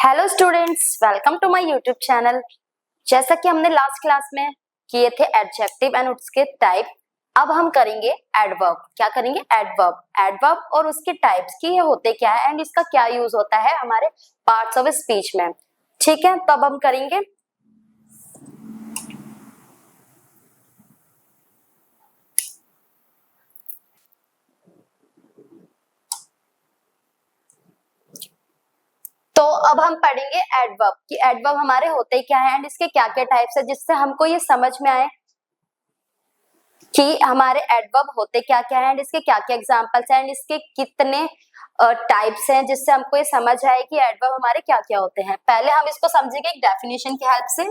Hello students, welcome to my YouTube channel. जैसा कि हमने लास्ट क्लास में किए थे एडजेक्टिव एंड उसके टाइप, अब हम करेंगे एडवर्ब। क्या करेंगे? एडवर्ब। एडवर्ब और उसके टाइप्स की ये होते क्या है एंड इसका क्या यूज होता है हमारे पार्ट्स ऑफ स्पीच में। ठीक है, तो अब हम करेंगे तो अब हम पढ़ेंगे एडवर्ब कि एडवर्ब हमारे होते क्या है एंड इसके क्या क्या टाइप्स है, जिससे हमको ये समझ में आए कि हमारे एडवर्ब होते क्या क्या है एंड इसके क्या क्या एग्जांपल्स हैं एंड इसके कितने टाइप्स हैं, जिससे हमको ये समझ आए कि एडवर्ब हमारे क्या क्या होते हैं। पहले हम इसको समझेंगे एक डेफिनेशन की हेल्प से।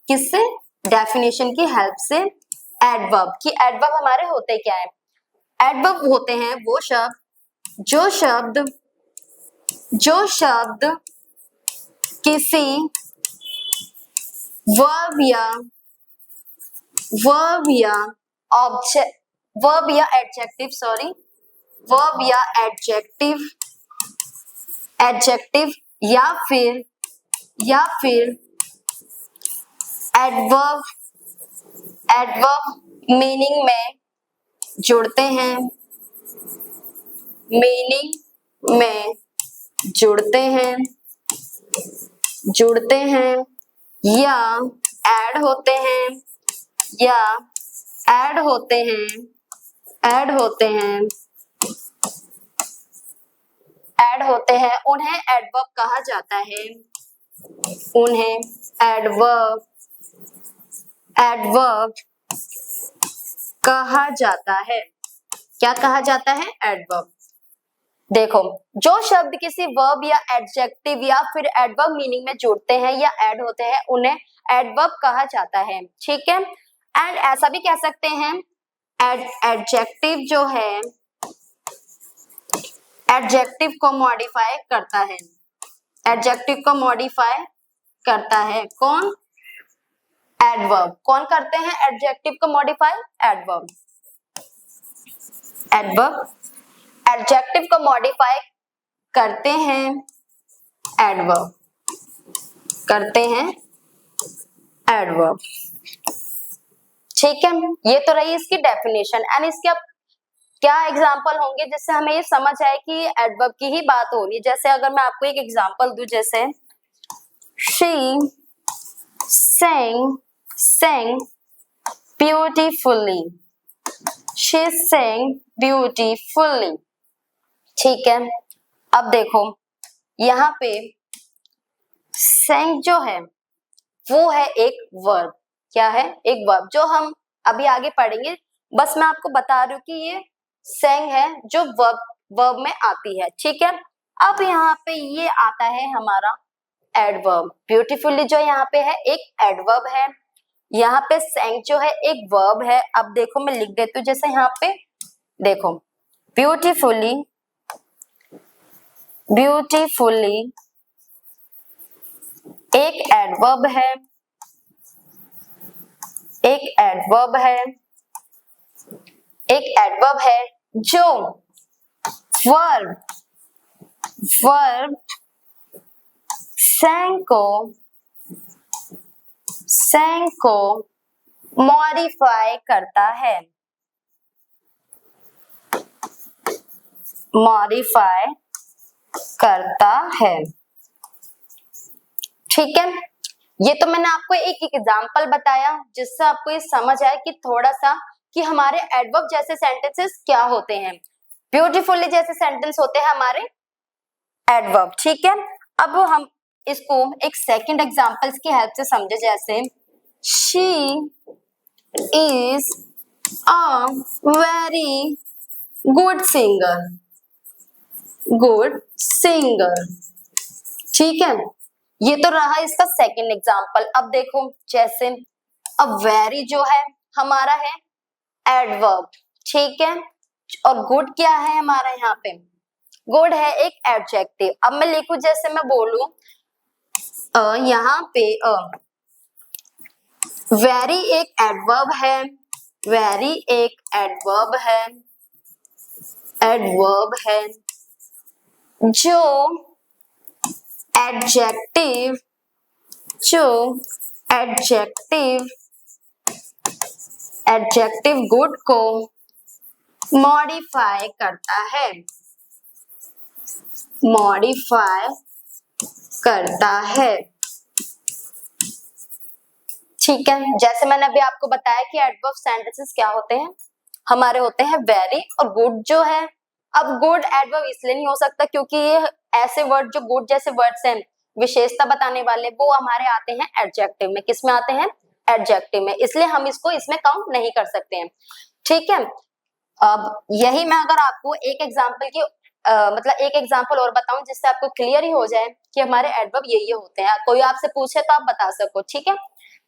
किससे? डेफिनेशन की हेल्प से एडवर्ब कि एडवर्ब हमारे होते क्या है। एडवर्ब होते हैं वो शब्द जो शब्द किसी वर्ब या ऑब्जेक्ट वर्ब या एडजेक्टिव एडजेक्टिव या फिर एडवर्ब मीनिंग में जुड़ते हैं या ऐड होते हैं उन्हें एडवर्ब कहा जाता है। क्या कहा जाता है? एडवर्ब। देखो, जो शब्द किसी वर्ब या एडजेक्टिव या फिर एडवर्ब मीनिंग में जुड़ते हैं या ऐड होते हैं उन्हें एडवर्ब कहा जाता है। ठीक है, एंड ऐसा भी कह सकते हैं एडजेक्टिव जो है एडजेक्टिव को मॉडिफाई करता है कौन? एडवर्ब। कौन करते हैं एडजेक्टिव को मॉडिफाई? एडवर्ब एडजेक्टिव को मॉडिफाई करते हैं एडवर्ब। ठीक है, ये तो रही इसकी डेफिनेशन एंड इसके अब क्या एग्जाम्पल होंगे जिससे हमें ये समझ आए कि एडवर्ब की ही बात हो रही है। जैसे अगर मैं आपको एक एग्जाम्पल दूं, जैसे शी sang beautifully। ठीक है, अब देखो यहाँ पे sang जो है वो है एक वर्ब। क्या है? एक वर्ब जो हम अभी आगे पढ़ेंगे। बस मैं आपको बता रही हूँ कि ये sang है जो वर्ब में आती है। ठीक है, अब यहाँ पे ये आता है हमारा एडवर्ब। ब्यूटीफुली जो यहाँ पे है एक एडवर्ब है, यहाँ पे sang जो है एक वर्ब है। अब देखो मैं लिख देती हूँ, जैसे यहाँ पे देखो ब्यूटीफुली एक एडवर्ब है जो वर्ब sang को मॉडिफाई करता है। ठीक है, ये तो मैंने आपको एक एग्जांपल बताया जिससे आपको ये समझ आए कि थोड़ा सा कि हमारे एडवर्ब जैसे सेंटेंसेस क्या होते हैं, ब्यूटीफुली जैसे सेंटेंस होते हैं हमारे एडवर्ब। ठीक है, अब हम इसको एक सेकंड एग्जांपल्स की हेल्प से समझे। जैसे she is a very good singer. ठीक है, ये तो रहा इसका सेकंड एग्जांपल। अब देखो जैसे अब वेरी जो है हमारा है एडवर्ब। ठीक है, और गुड क्या है हमारा? यहाँ पे गुड है एक एडजेक्टिव। अब मैं लिखूं, जैसे मैं बोलूं यहाँ पे वेरी एक एडवर्ब है जो एडजेक्टिव जो एडजेक्टिव गुड को मॉडिफाई करता है, मॉडिफाई करता है। ठीक है, जैसे मैंने अभी आपको बताया कि एडवर्ब सेंटेंसेस क्या होते हैं, हमारे होते हैं वेरी और गुड जो है। अब गुड एडवर्ब इसलिए नहीं हो सकता क्योंकि ये ऐसे वर्ड जो गुड जैसे वर्ड्स हैं, विशेषता बताने वाले, वो हमारे आते हैं एडजेक्टिव में। किस में आते हैं? एडजेक्टिव में, इसलिए हम इसको इसमें काउंट नहीं कर सकते हैं। ठीक है, अब यही मैं अगर आपको एक एग्जांपल की मतलब एक एग्जांपल और बताऊं जिससे आपको क्लियर ही हो जाए कि हमारे एडवर्ब ये होते हैं, कोई आपसे पूछे तो आप बता सको। ठीक है,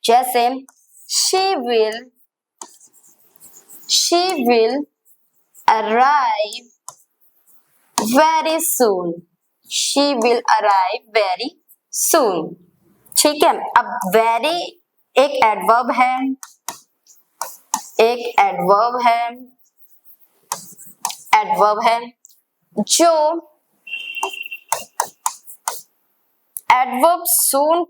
जैसे she will arrive very soon, she will arrive very soon। ठीक है, अब very एक एडवर्ब है, एक एडवर्ब है जो एडवर्ब सून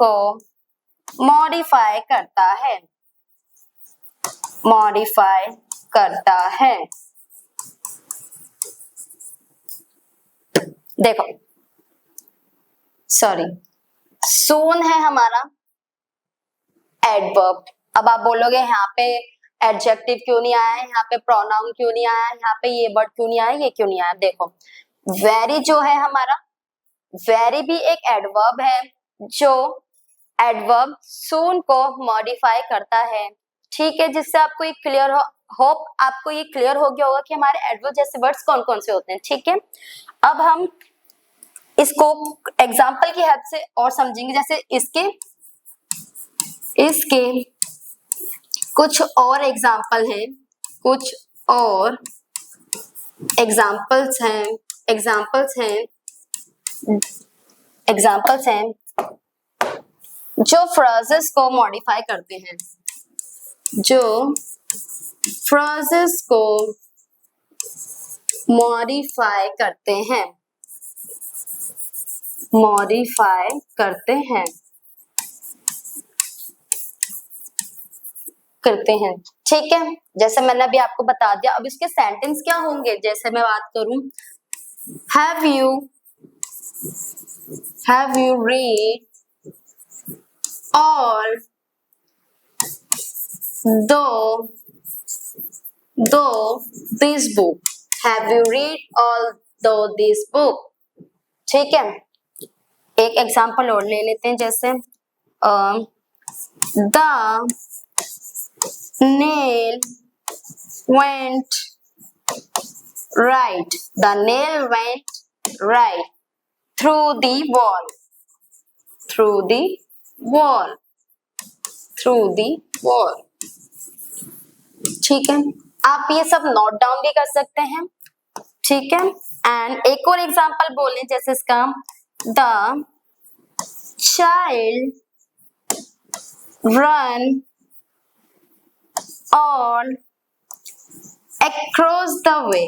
को मॉडिफाई करता है, देखो सॉरी, सून है हमारा एडवर्ब। अब आप बोलोगे यहाँ पे एडजेक्टिव क्यों नहीं आया, यहाँ पे प्रोनाउन क्यों नहीं आया, यहाँ पे ये वर्ड क्यों नहीं आया, ये क्यों नहीं आया। देखो वेरी जो है हमारा, वेरी भी एक एडवर्ब है जो एडवर्ब सून को मॉडिफाई करता है। ठीक है, जिससे आपको ये क्लियर होप आपको ये क्लियर हो गया होगा कि हमारे एडवर्ब जैसे वर्ड्स कौन कौन से होते हैं। ठीक है, अब हम इसको एग्जाम्पल की हेल्प से और समझेंगे। जैसे इसके कुछ और एग्जाम्पल हैं, कुछ और एग्जाम्पल्स हैं जो फ्रेजेस को मॉडिफाई करते हैं, जो फ्रेजेस को मॉडिफाई करते हैं। ठीक है, जैसे मैंने अभी आपको बता दिया। अब इसके सेंटेंस क्या होंगे, जैसे मैं बात करूं, have you read all this book, have you read all this book। ठीक है, एक एग्जांपल और ले लेते हैं, जैसे the nail went right through the wall, ठीक है, आप ये सब नोट डाउन भी कर सकते हैं। ठीक है, एंड एक और एग्जांपल बोलें, जैसे इसका the child run all across the way।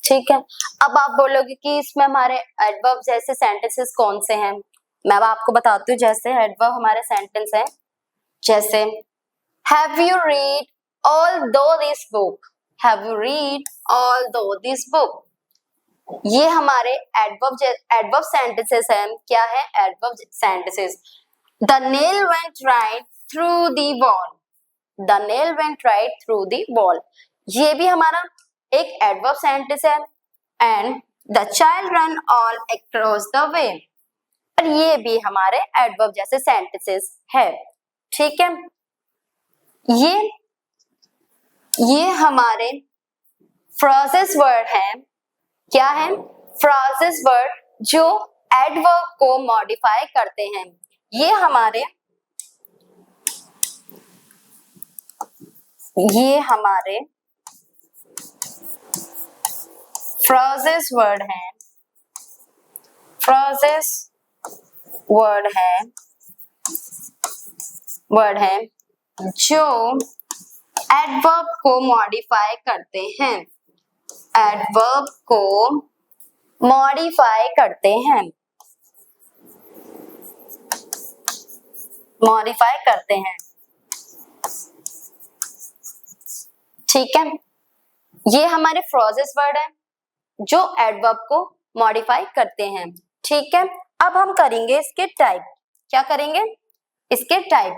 ठीक है, अब आप बोलोगे कि इसमें हमारे एडवर्ब जैसे सेंटेंसेस कौन से हैं। मैं अब आपको बताती हूँ। जैसे एडवर्ब हमारे सेंटेंस है, जैसे हैव यू रीड ऑल दो दिस बुक, ये हमारे एडवर्ब सेंटेंसेस हैं। क्या है adverb sentences. The nail went right through the wall, ये भी हमारा एक एडवर्ब सेंटेंस है। And the child run all across the way, और ये भी हमारे एडवर्ब जैसे सेंटेंसेस है। ठीक है, ये हमारे फ्रेजेस वर्ड हैं। क्या है? फ्रेजेस वर्ड जो एडवर्ब को मॉडिफाई करते हैं। ये हमारे फ्रेजेस वर्ड हैं जो एडवर्ब को मॉडिफाई करते हैं, एडवर्ब को मॉडिफाई करते हैं, मॉडिफाई करते हैं। ठीक है, ये हमारे फ्रेजेस वर्ड है जो एडवर्ब को मॉडिफाई करते हैं। ठीक है, अब हम करेंगे इसके टाइप। क्या करेंगे? इसके टाइप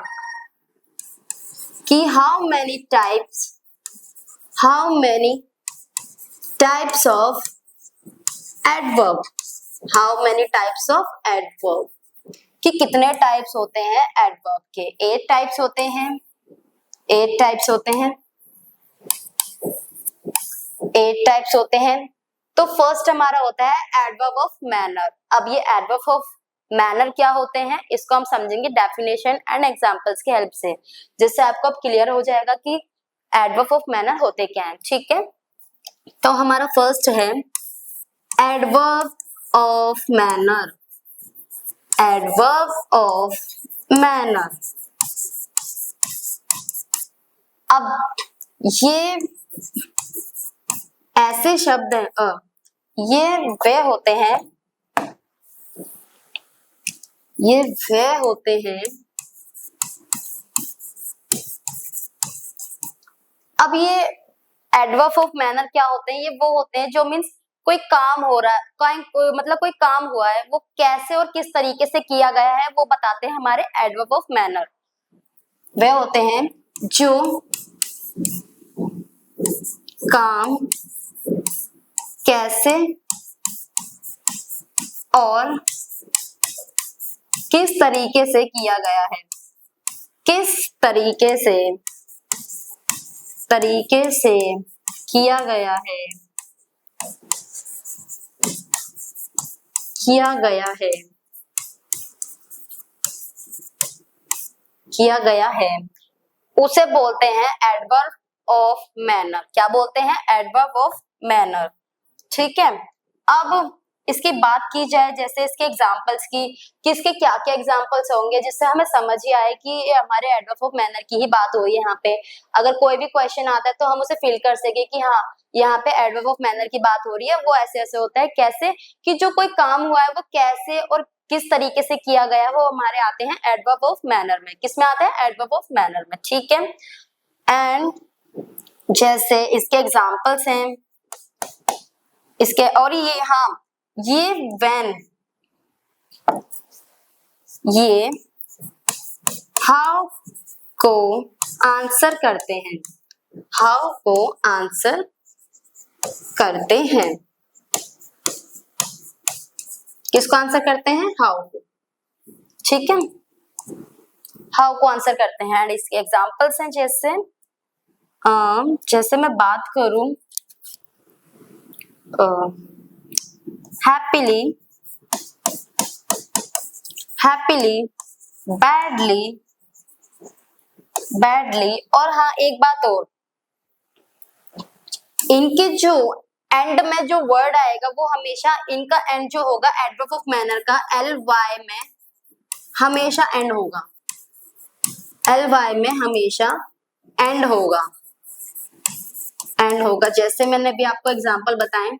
कि how many types of adverb, how many types of adverb, कि कितने टाइप्स होते हैं एडवर्ब के। 8 टाइप्स होते हैं, 8 टाइप्स होते हैं, 8 टाइप्स होते हैं। तो फर्स्ट हमारा होता है एडवर्ब ऑफ मैनर। अब ये एडवर्ब ऑफ मैनर क्या होते हैं, इसको हम समझेंगे डेफिनेशन एंड एग्जांपल्स की हेल्प से, जिससे आपको अब क्लियर हो जाएगा कि एडवर्ब ऑफ मैनर होते क्या हैं। ठीक है, तो हमारा फर्स्ट है adverb of manner, adverb of manner. अब ये ऐसे शब्द हैं, ये वे होते हैं, ये वे होते हैं। अब ये एडवर्ब ऑफ मैनर क्या होते हैं? ये वो होते हैं जो मीन्स कोई काम हो रहा है, मतलब कोई काम हुआ है, वो कैसे और किस तरीके से किया गया है वो बताते हैं हमारे एडवर्ब ऑफ मैनर। वे होते हैं जो काम कैसे और किस तरीके से किया गया है, किस तरीके से किया गया है, किया गया है, उसे बोलते हैं एडवर्ब ऑफ मैनर। क्या बोलते हैं? Adverb of manner. ठीक है, अब इसकी बात की जाए जैसे इसके एग्जांपल्स की, किसके क्या क्या एग्जांपल्स होंगे जिससे हमें समझ ही आए कि ये हमारे एडवर्ब ऑफ मैनर की ही बात हो रही है। यहाँ पे अगर कोई भी क्वेश्चन आता है तो हम उसे फील कर सके कि हाँ यहाँ पे एडवर्ब ऑफ मैनर की बात हो रही है। वो ऐसे ऐसे होता है, कैसे कि जो कोई काम हुआ है वो कैसे और किस तरीके से किया गया है, वो हमारे आते हैं एडवर्ब ऑफ मैनर में। किसमें आते हैं? एडवर्ब ऑफ मैनर में। ठीक है, एंड जैसे इसके एग्जांपल्स हैं इसके, और ये हाँ ये व्हेन, ये हाउ को आंसर करते हैं, हाउ को आंसर करते हैं। किसको आंसर करते हैं? हाउ को। ठीक है, हाउ को आंसर करते हैं। एंड इसके एग्जांपल्स हैं जैसे मैं बात करूं हैप्पीली, बैडली, और हाँ एक बात और, इनके जो एंड में जो वर्ड आएगा वो हमेशा, इनका एंड जो होगा एडवर्ब ऑफ मैनर का ly में हमेशा एंड होगा, ly में हमेशा एंड होगा। जैसे मैंने भी आपको एग्जांपल बताए,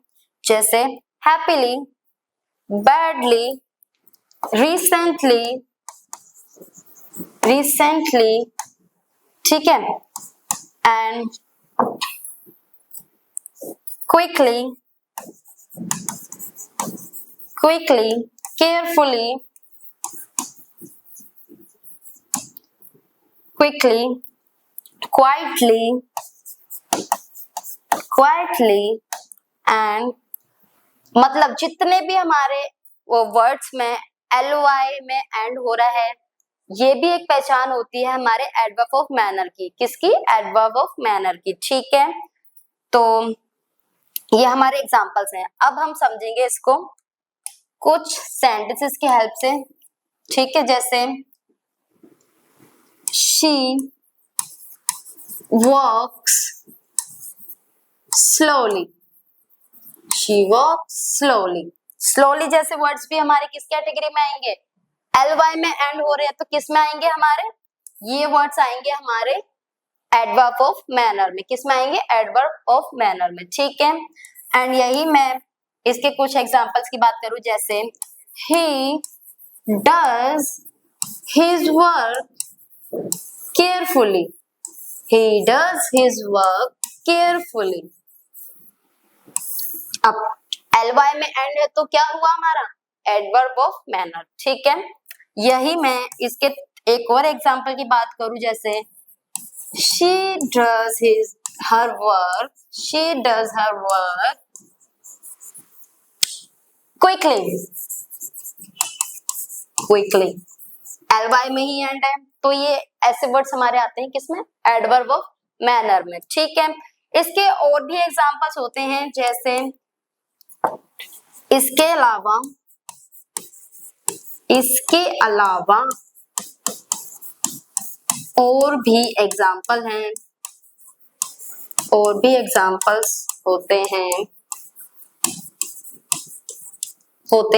जैसे हैप्पीली, बैडली, रिसेंटली, ठीक है, and quickly, carefully, quietly and, मतलब जितने भी हमारे वो वर्ड्स में ly में एंड हो रहा है, ये भी एक पहचान होती है हमारे एडवर्ब ऑफ मैनर की। किसकी? एडवर्ब ऑफ मैनर की। ठीक है, तो ये हमारे एग्जांपल्स हैं। अब हम समझेंगे इसको कुछ सेंटेंसेस की हेल्प से। ठीक है, जैसे शी वॉक्स स्लोली, स्लोली जैसे वर्ड्स भी हमारे किस कैटेगरी में आएंगे? ly में एंड हो रहे हैं तो किस में आएंगे? हमारे ये वर्ड्स आएंगे हमारे एडवर्ब ऑफ मैनर में। किस में आएंगे? एडवर्ब ऑफ मैनर में, ठीक है। एंड यही मैं इसके कुछ एग्जांपल्स की बात करूं, जैसे he does his work carefully, he does his work carefully। अब ly में एंड है तो क्या हुआ हमारा? एडवर्ब ऑफ मैनर, ठीक है। यही मैं इसके एक और एग्जांपल की बात करूं, जैसे she does her work, she does her work quickly, quickly। ly में ही एंड है तो ये ऐसे वर्ड्स हमारे आते हैं किसमें? एडवर्ब ऑफ मैनर में, ठीक है। इसके और भी एग्जांपल्स होते हैं, जैसे इसके अलावा और भी एग्जांपल हैं, और भी एग्जांपल्स होते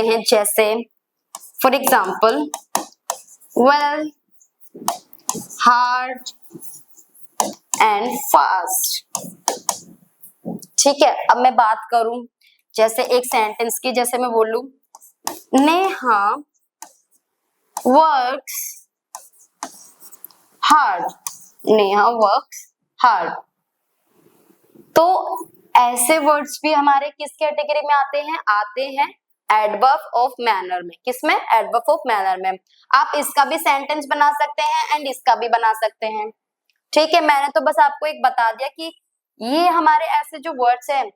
हैं जैसे for example well, hard and fast, ठीक है। अब मैं बात करूं जैसे एक सेंटेंस की, जैसे मैं बोलूं Neha works hard, Neha works hard. तो ऐसे वर्ड्स भी हमारे किस कैटेगरी में आते हैं? एडवर्ब ऑफ मैनर में। किसमें? एडवर्ब ऑफ मैनर में। आप इसका भी सेंटेंस बना सकते हैं एंड इसका भी बना सकते हैं, ठीक है। मैंने तो बस आपको एक बता दिया कि ये हमारे ऐसे जो वर्ड्स हैं,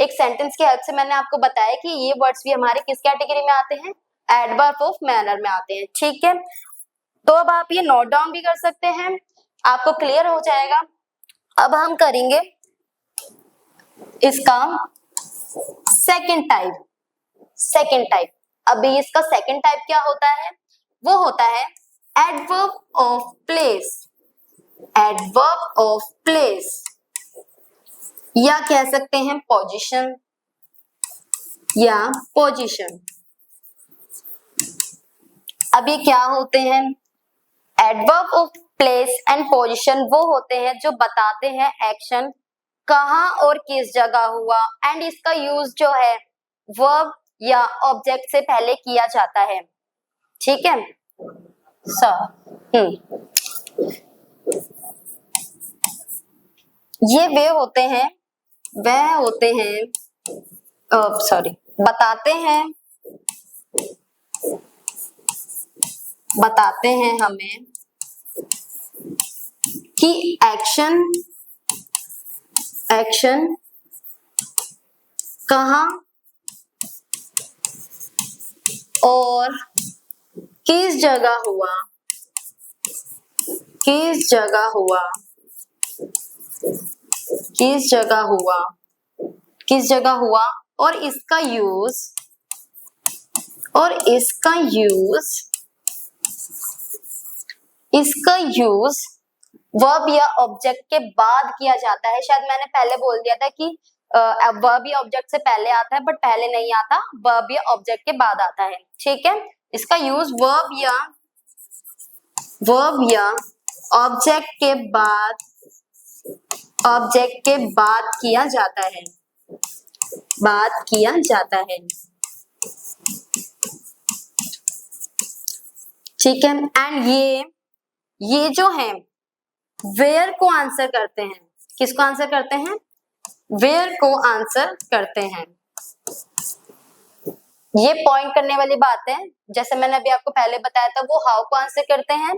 एक सेंटेंस की हेल्प से मैंने आपको बताया कि ये वर्ड्स भी हमारे किस कैटेगरी में आते हैं? एडवर्ब ऑफ मैनर में आते हैं, ठीक है। तो अब आप ये नोट डाउन भी कर सकते हैं, आपको क्लियर हो जाएगा। अब हम करेंगे इसका सेकंड टाइप। अभी इसका सेकंड टाइप क्या होता है? वो होता है adverb of place, adverb of place, या कह सकते हैं पोजीशन या पोजीशन। अब ये क्या होते हैं? Adverb of place and position वो होते हैं जो बताते हैं एक्शन कहाँ और किस जगह हुआ, एंड इसका यूज जो है वर्ब या ऑब्जेक्ट से पहले किया जाता है, ठीक है। ये वे होते हैं बताते हैं हमें कि एक्शन कहाँ और किस जगह हुआ और इसका यूज वर्ब या ऑब्जेक्ट के बाद किया जाता है। शायद मैंने पहले बोल दिया था कि वर्ब या ऑब्जेक्ट से पहले आता है, बट पहले नहीं आता, वर्ब या ऑब्जेक्ट के बाद आता है, ठीक है। इसका यूज वर्ब या ऑब्जेक्ट के बाद किया जाता है, ठीक है। एंड ये जो है वेयर को आंसर करते हैं। किसको आंसर करते हैं? वेयर को आंसर करते हैं। ये पॉइंट करने वाली बात है, जैसे मैंने अभी आपको पहले बताया था, वो हाउ को आंसर करते हैं,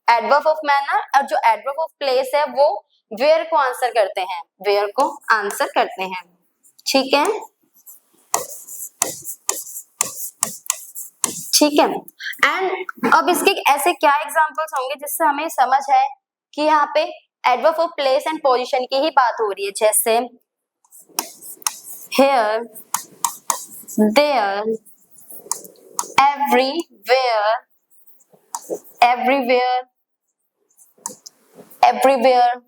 एडवर्ब ऑफ मैनर, और जो एडवर्ब ऑफ प्लेस है वो वेयर को आंसर करते हैं, ठीक है। एंड अब इसके ऐसे क्या एग्जांपल्स होंगे जिससे हमें समझ है कि यहाँ पे adverb of place and position की ही बात हो रही है, जैसे here, there, everywhere,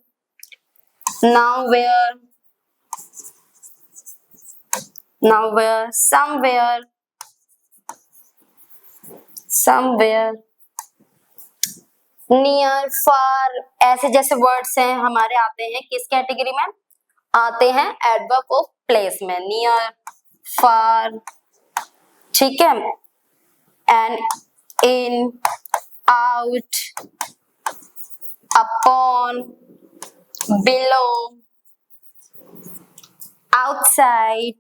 nowhere, somewhere, near, far, ऐसे जैसे वर्ड्स हैं हमारे आते हैं किस कैटेगरी में, आते हैं एडवर्ब ऑफ प्लेस में। नियर, फार, ठीक है, and, in, out, upon, below, outside,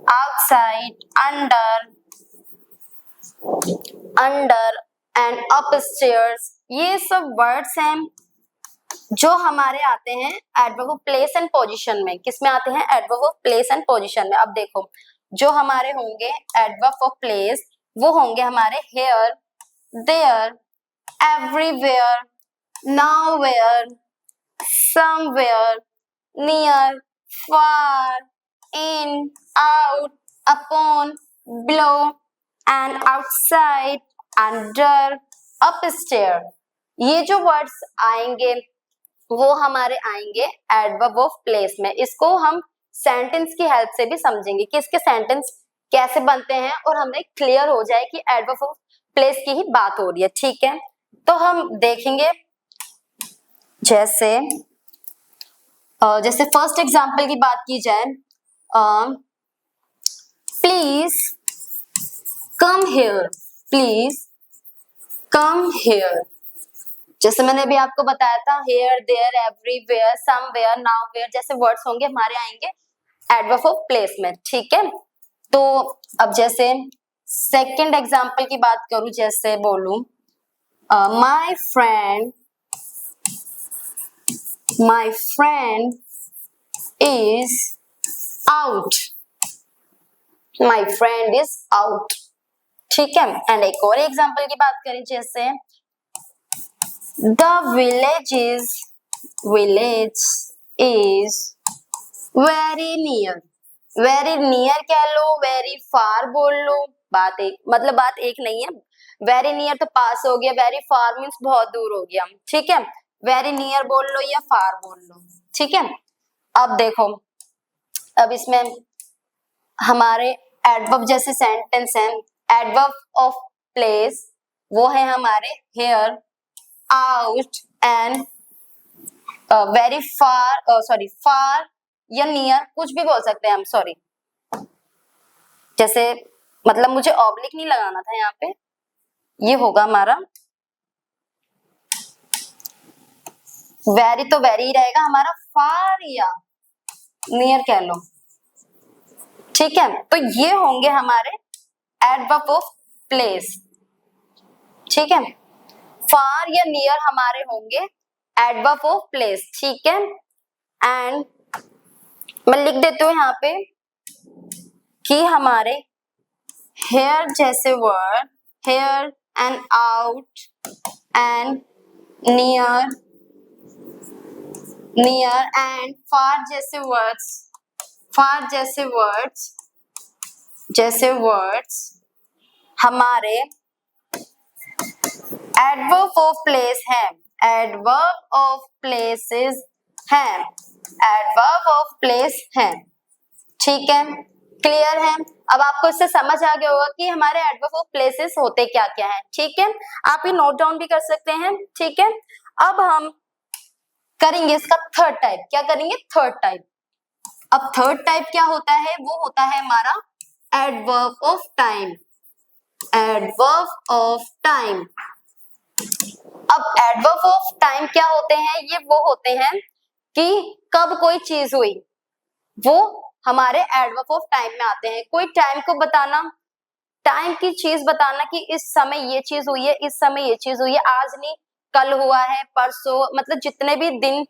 outside, under and upstairs, ये सब वर्ड्स हैं जो हमारे आते हैं adverb of place and position में। किस में आते हैं, adverb of place and position में। अब देखो जो हमारे होंगे एडवर्ब ऑफ प्लेस वो होंगे हमारे here, there, everywhere, nowhere, somewhere, near, far, in, out, upon, below, and outside, under, upstairs। ये जो वर्ड्स आएंगे वो हमारे आएंगे एडवर्ब ऑफ प्लेस में। इसको हम सेंटेंस की हेल्प से भी समझेंगे कि इसके सेंटेंस कैसे बनते हैं और हमें क्लियर हो जाए कि एडवर्ब ऑफ प्लेस की ही बात हो रही है। ठीक है, तो हम देखेंगे जैसे फर्स्ट एग्जांपल की बात की जाए, please come here, please come here. जैसे मैंने अभी आपको बताया था हियर, देयर, एवरीवेयर, समवेयर, नाउवेयर जैसे वर्ड्स होंगे हमारे आएंगे एडवर्ब ऑफ प्लेस में। ठीक है, तो अब जैसे सेकंड एग्जांपल की बात करूं, जैसे बोलूं my friend is out, my friend is out। ठीक है, एंड एक और एग्जांपल की बात करें, जैसे the village is very near, very near कह लो, very far बोल लो, बात एक मतलब बात एक नहीं है। very near तो पास हो गया, very far मीन्स बहुत दूर हो गया। ठीक है, very near बोल लो या far बोल लो। ठीक है, अब देखो अब इसमें हमारे एडवर्ब जैसे सेंटेंस हैं, एडवर्ब ऑफ प्लेस वो है हमारे here, out and very far, sorry far या नियर, कुछ भी बोल सकते हैं हम। सॉरी, जैसे मतलब मुझे ऑब्लिक नहीं लगाना था यहाँ पे, ये होगा हमारा वेरी, तो वेरी रहेगा हमारा, फार या नियर कह लो। ठीक है, तो ये होंगे हमारे एडवर्ब ऑफ प्लेस। ठीक है, फार या नियर हमारे होंगे एडवर्ब ऑफ प्लेस। ठीक है, एंड मैं लिख देती हूँ यहाँ पे कि हमारे हेयर जैसे word, here and out and near, near and far जैसे वर्ड्स, फार जैसे वर्ड्स हमारे एडवर्ब ऑफ प्लेस है, एडवर्ब ऑफ प्लेसेस हैं, एडवर्ब ऑफ प्लेस हैं। ठीक है, क्लियर है। अब आपको इससे समझ आ गया होगा कि हमारे एडवर्ब ऑफ प्लेसेस होते क्या क्या है। ठीक है, आप ये नोट डाउन भी कर सकते हैं। ठीक है, अब हम करेंगे इसका थर्ड टाइप। क्या करेंगे, थर्ड टाइप। अब थर्ड टाइप क्या होता है, वो होता है हमारा adverb of time, adverb of time. अब एडवर्ब ऑफ टाइम क्या होते हैं, ये वो होते हैं कि कब कोई चीज हुई, वो हमारे एडवर्ब ऑफ टाइम में आते हैं। कोई टाइम को बताना, टाइम की चीज बताना कि इस समय ये चीज हुई है, इस समय ये चीज हुई है, आज नहीं कल हुआ है, परसों, मतलब जितने भी दिन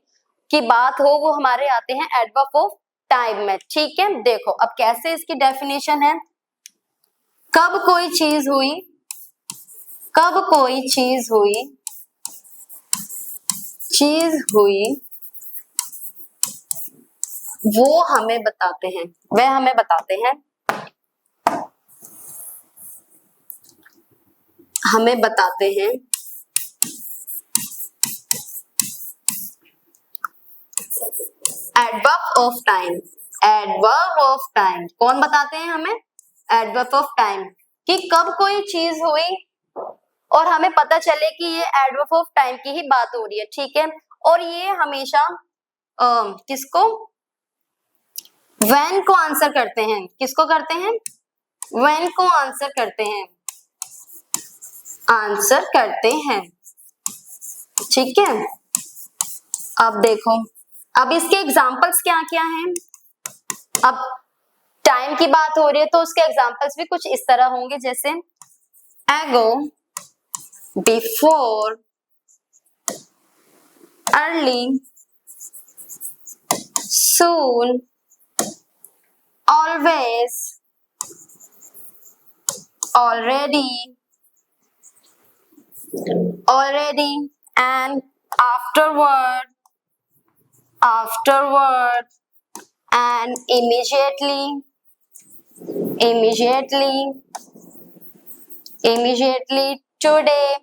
की बात हो वो हमारे आते हैं एडवर्ब ऑफ टाइम में। ठीक है, देखो अब कैसे इसकी डेफिनेशन है, कब कोई चीज हुई, कब कोई चीज हुई, वो हमें बताते हैं, वह हमें बताते हैं, हमें बताते हैं adverb of time, adverb of time. कौन बताते हैं हमें, एडवर्ब ऑफ टाइम, कि कब कोई चीज हुई और हमें पता चले कि ये एडवर्ब ऑफ टाइम की ही बात हो रही है, ठीक है। और ये हमेशा किसको, व्हेन को आंसर करते हैं, किसको करते हैं, व्हेन को आंसर करते हैं, आंसर करते हैं, ठीक है। अब देखो, अब इसके एग्जांपल्स क्या क्या हैं। अब टाइम की बात हो रही है तो उसके एग्जांपल्स भी कुछ इस तरह होंगे, जैसे एगो, before, early, soon, always, already, and afterward, and immediately, today,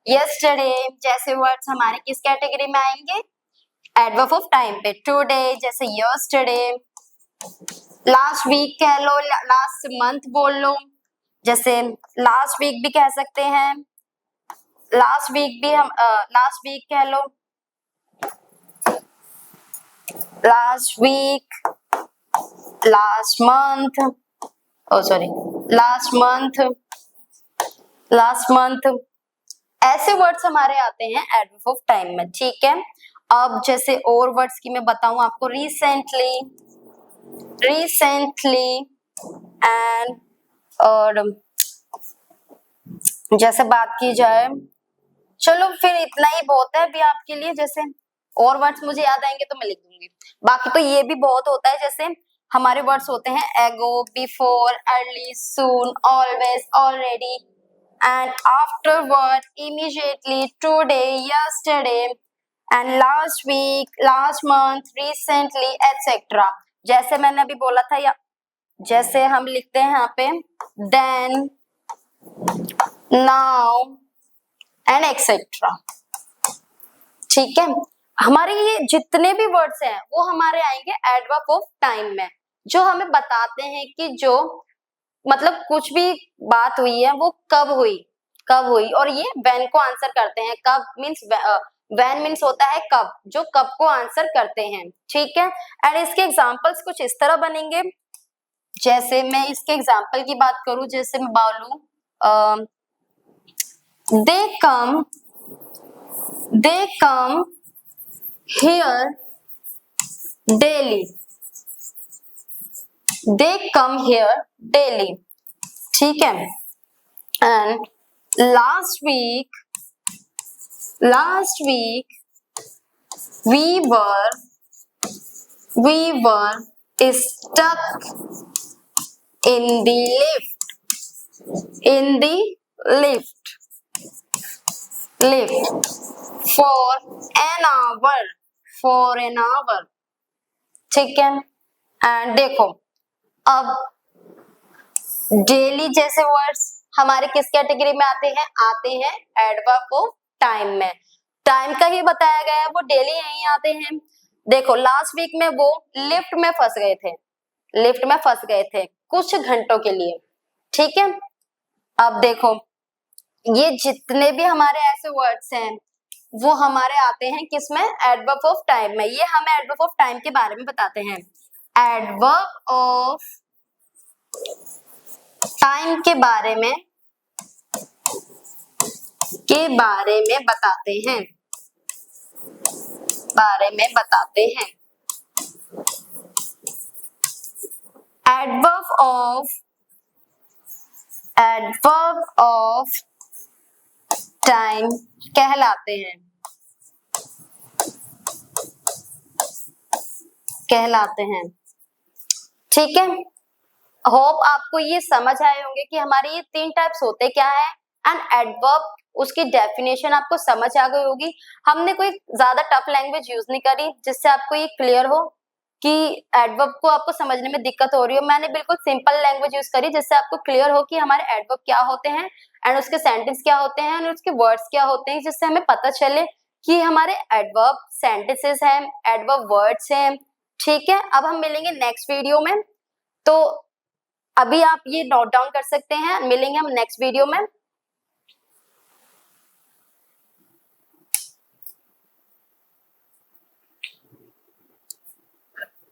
yesterday जैसे वर्ड्स हमारे किस कैटेगरी में आएंगे, एडवर्ब ऑफ टाइम पे। टुडे जैसे यस्टरडे, लास्ट वीक कह लो, लास्ट मंथ बोल लो, जैसे लास्ट वीक भी कह सकते हैं, लास्ट वीक भी हम लास्ट वीक कह लो, लास्ट वीक, लास्ट मंथ, ओ सॉरी लास्ट मंथ, ऐसे वर्ड्स हमारे आते हैं एडवर्ब ऑफ टाइम में, ठीक है। अब जैसे और वर्ड्स की मैं बताऊं आपको, रिसेंटली एंड, और जैसे बात की जाए, चलो फिर इतना ही बहुत है अभी आपके लिए, जैसे और वर्ड्स मुझे याद आएंगे तो मैं लिख दूंगी, बाकी तो ये भी बहुत होता है। जैसे हमारे वर्ड्स होते हैं ago, before, early, soon, always, already, and afterward, immediately, today, yesterday, and last week, last month, recently, etcetera. जैसे मैंने अभी बोला था, या जैसे हम लिखते हैं यहाँ पे देन, नाउ एंड एक्सेट्रा, ठीक है। हमारे ये जितने भी वर्ड्स हैं वो हमारे आएंगे एडवर्ब ऑफ टाइम में, जो हमें बताते हैं कि जो मतलब कुछ भी बात हुई है वो कब हुई, और ये व्हेन को आंसर करते हैं। कब मीन्स व्हेन मीन्स होता है कब, जो कब को आंसर करते हैं, ठीक है। एंड इसके एग्जांपल्स कुछ इस तरह बनेंगे, जैसे मैं इसके एग्जांपल की बात करूं, जैसे मैं बोलूं they come here daily, ठीक है। And last week we were stuck in the lift for an hour, ठीक है। एंड देखो, अब डेली जैसे वर्ड्स हमारे किस कैटेगरी में आते हैं एडवर्ब ऑफ टाइम में। टाइम का ही बताया गया है, वो डेली यही आते हैं। देखो लास्ट वीक में वो लिफ्ट में फंस गए थे कुछ घंटों के लिए, ठीक है। अब देखो, ये जितने भी हमारे ऐसे वर्ड्स हैं वो हमारे आते हैं किसमें, एडवर्ब ऑफ टाइम में। ये हमें एडवर्ब ऑफ टाइम के बारे में बताते हैं, एडवर्ब ऑफ टाइम के बारे में बताते हैं, एडवर्ब ऑफ टाइम कहलाते हैं, ठीक है। होप आपको ये समझ आए होंगे कि हमारे ये 3 टाइप्स होते क्या है, एंड एडवर्ब उसकी डेफिनेशन आपको समझ आ गई होगी। हमने कोई ज्यादा टफ लैंग्वेज यूज नहीं करी जिससे आपको ये क्लियर हो कि एडवर्ब को आपको समझने में दिक्कत हो रही हो। मैंने बिल्कुल सिंपल लैंग्वेज यूज करी जिससे आपको क्लियर हो कि हमारे एडवर्ब क्या होते हैं एंड उसके सेंटेंस क्या होते हैं एंड उसके वर्ड्स क्या होते हैं, जिससे हमें पता चले कि हमारे एडवर्ब सेंटेंसेस हैं, एडवर्ब वर्ड्स हैं, ठीक है। अब हम मिलेंगे नेक्स्ट वीडियो में, तो अभी आप ये नोट डाउन कर सकते हैं, मिलेंगे हम नेक्स्ट वीडियो में।